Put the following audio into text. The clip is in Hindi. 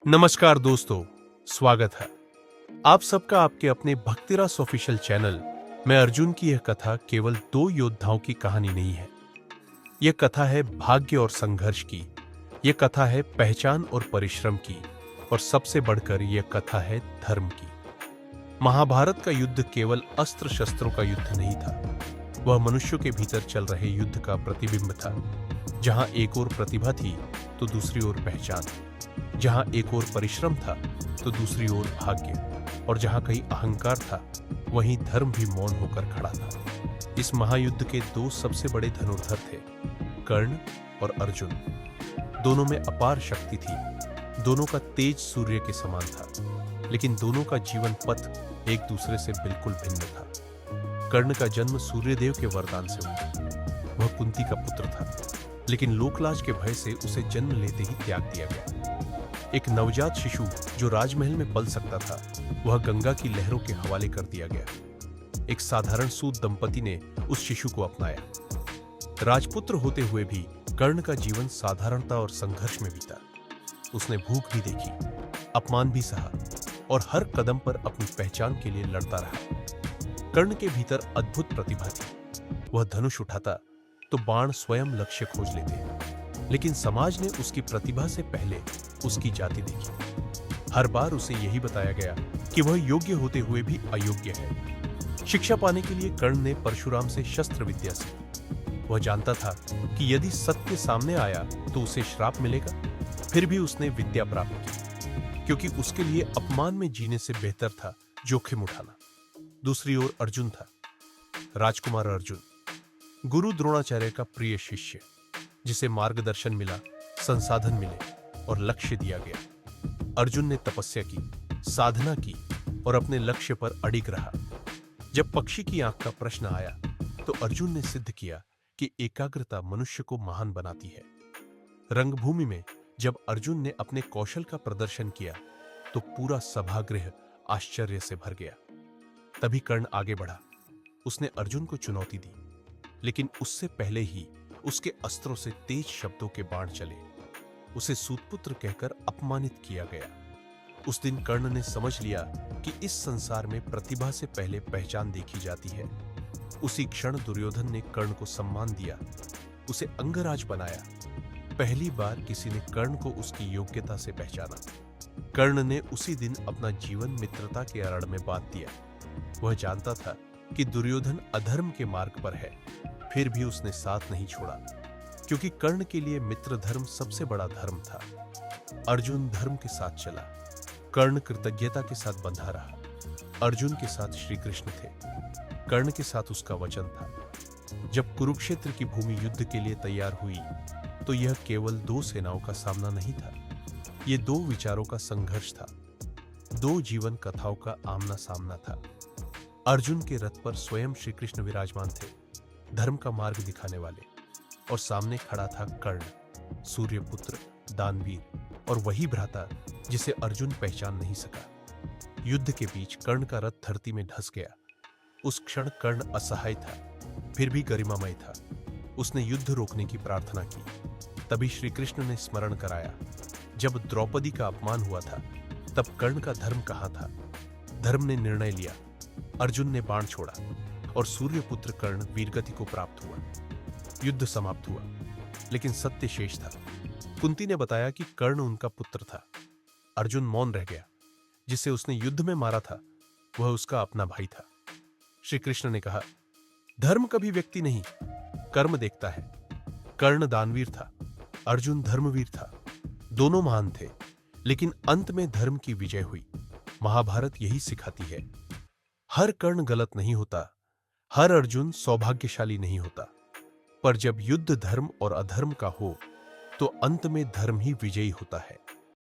नमस्कार दोस्तों, स्वागत है आप सबका आपके अपने भक्तिरस ऑफिशियल चैनल में। अर्जुन की यह कथा केवल दो योद्धाओं की कहानी नहीं है। यह कथा है भाग्य और संघर्ष की। यह कथा है पहचान और परिश्रम की। और सबसे बढ़कर यह कथा है धर्म की। महाभारत का युद्ध केवल अस्त्र शस्त्रों का युद्ध नहीं था, वह मनुष्यों के भीतर चल रहे युद्ध का प्रतिबिंब था। जहां एक ओर प्रतिभा थी तो दूसरी ओर पहचान, जहां एक ओर परिश्रम था तो दूसरी ओर भाग्य, और जहां कहीं अहंकार था वहीं धर्म भी मौन होकर खड़ा था। इस महायुद्ध के दो सबसे बड़े धनुर्धर थे, कर्ण और अर्जुन। दोनों में अपार शक्ति थी, दोनों का तेज सूर्य के समान था, लेकिन दोनों का जीवन पथ एक दूसरे से बिल्कुल भिन्न था। कर्ण का जन्म सूर्यदेव के वरदान से हुआ। वह कुंती का पुत्र था, लेकिन लोकलाज के भय से उसे जन्म लेते ही त्याग दिया गया। एक नवजात शिशु जो राजमहल में पल सकता था, वह गंगा की लहरों के हवाले कर दिया गया। एक साधारण सूत दंपति ने उस शिशु को अपनाया। राजपुत्र होते हुए भी कर्ण का जीवन साधारणता और संघर्ष में बीता। उसने भूख भी देखी, अपमान भी सहा, और हर कदम पर अपनी पहचान के लिए लड़ता रहा। कर्ण के भीतर अद्भुत प्रतिभा थी। वह धनुष उठाता तो बाण स्वयं लक्ष्य खोज लेते, लेकिन समाज ने उसकी प्रतिभा से पहले उसकी जाति देखी। हर बार उसे यही बताया गया कि वह योग्य होते हुए भी अयोग्य है। शिक्षा पाने के लिए कर्ण ने परशुराम से शस्त्र विद्या सीखी। वह जानता था कि यदि सत्य सामने आया तो उसे श्राप मिलेगा, फिर भी उसने विद्या प्राप्त की, क्योंकि उसके लिए अपमान में जीने से बेहतर था जोखिम उठाना। दूसरी ओर अर्जुन था, राजकुमार अर्जुन, गुरु द्रोणाचार्य का प्रिय शिष्य, जिसे मार्गदर्शन मिला, संसाधन मिले और लक्ष्य दिया गया। अर्जुन ने तपस्या की, साधना की और अपने लक्ष्य पर अडिग रहा। जब पक्षी की आंख का प्रश्न आया तो अर्जुन ने सिद्ध किया कि एकाग्रता मनुष्य को महान बनाती है। रंगभूमि में जब अर्जुन ने अपने कौशल का प्रदर्शन किया तो पूरा सभागृह आश्चर्य से भर गया। तभी कर्ण आगे बढ़ा। उसने अर्जुन को चुनौती दी, लेकिन उससे पहले ही उसके अस्त्रों से तेज शब्दों के बाण चले। उसे सूतपुत्र कहकर अपमानित किया गया। उस दिन कर्ण ने समझ लिया कि इस संसार में प्रतिभा से पहले पहचान देखी जाती है। उसी क्षण दुर्योधन ने कर्ण को सम्मान दिया, उसे अंगराज बनाया। पहली बार किसी ने कर्ण को उसकी योग्यता से पहचाना। कर्ण ने उसी दिन अपना जीवन मित्रता के आड़ में बांध दिया। वह जानता था कि दुर्योधन अधर्म के मार्ग पर है, फिर भी उसने साथ नहीं छोड़ा, क्योंकि कर्ण के लिए मित्र धर्म सबसे बड़ा धर्म था। अर्जुन धर्म के साथ चला, कर्ण कृतज्ञता के साथ बंधा रहा। अर्जुन के साथ श्री कृष्ण थे, कर्ण के साथ उसका वचन था। जब कुरुक्षेत्र की भूमि युद्ध के लिए तैयार हुई तो यह केवल दो सेनाओं का सामना नहीं था, यह दो विचारों का संघर्ष था, दो जीवन कथाओं का आमना सामना था। अर्जुन के रथ पर स्वयं श्री कृष्ण विराजमान थे, धर्म का मार्ग दिखाने वाले, और सामने खड़ा था कर्ण, सूर्यपुत्र, दानवीर, और वही भ्राता जिसे अर्जुन पहचान नहीं सका। युद्ध के बीच कर्ण का रथ धरती में धंस गया। उस क्षण कर्ण असहाय था, फिर भी गरिमामय था। उसने युद्ध रोकने की प्रार्थना की। तभी श्री कृष्ण ने स्मरण कराया, जब द्रौपदी का अपमान हुआ था तब कर्ण का धर्म कहां था। धर्म ने निर्णय लिया, अर्जुन ने बाण छोड़ा और सूर्यपुत्र कर्ण वीरगति को प्राप्त हुआ। युद्ध समाप्त हुआ, लेकिन सत्य शेष था। कुंती ने बताया कि कर्ण उनका पुत्र था। अर्जुन मौन रह गया। जिसे उसने युद्ध में मारा था वह उसका अपना भाई था। श्री कृष्ण ने कहा, धर्म कभी व्यक्ति नहीं, कर्म देखता है। कर्ण दानवीर था, अर्जुन धर्मवीर था। दोनों महान थे, लेकिन अंत में धर्म की विजय हुई। महाभारत यही सिखाती है, हर कर्ण गलत नहीं होता, हर अर्जुन सौभाग्यशाली नहीं होता, पर जब युद्ध धर्म और अधर्म का हो तो अंत में धर्म ही विजयी होता है।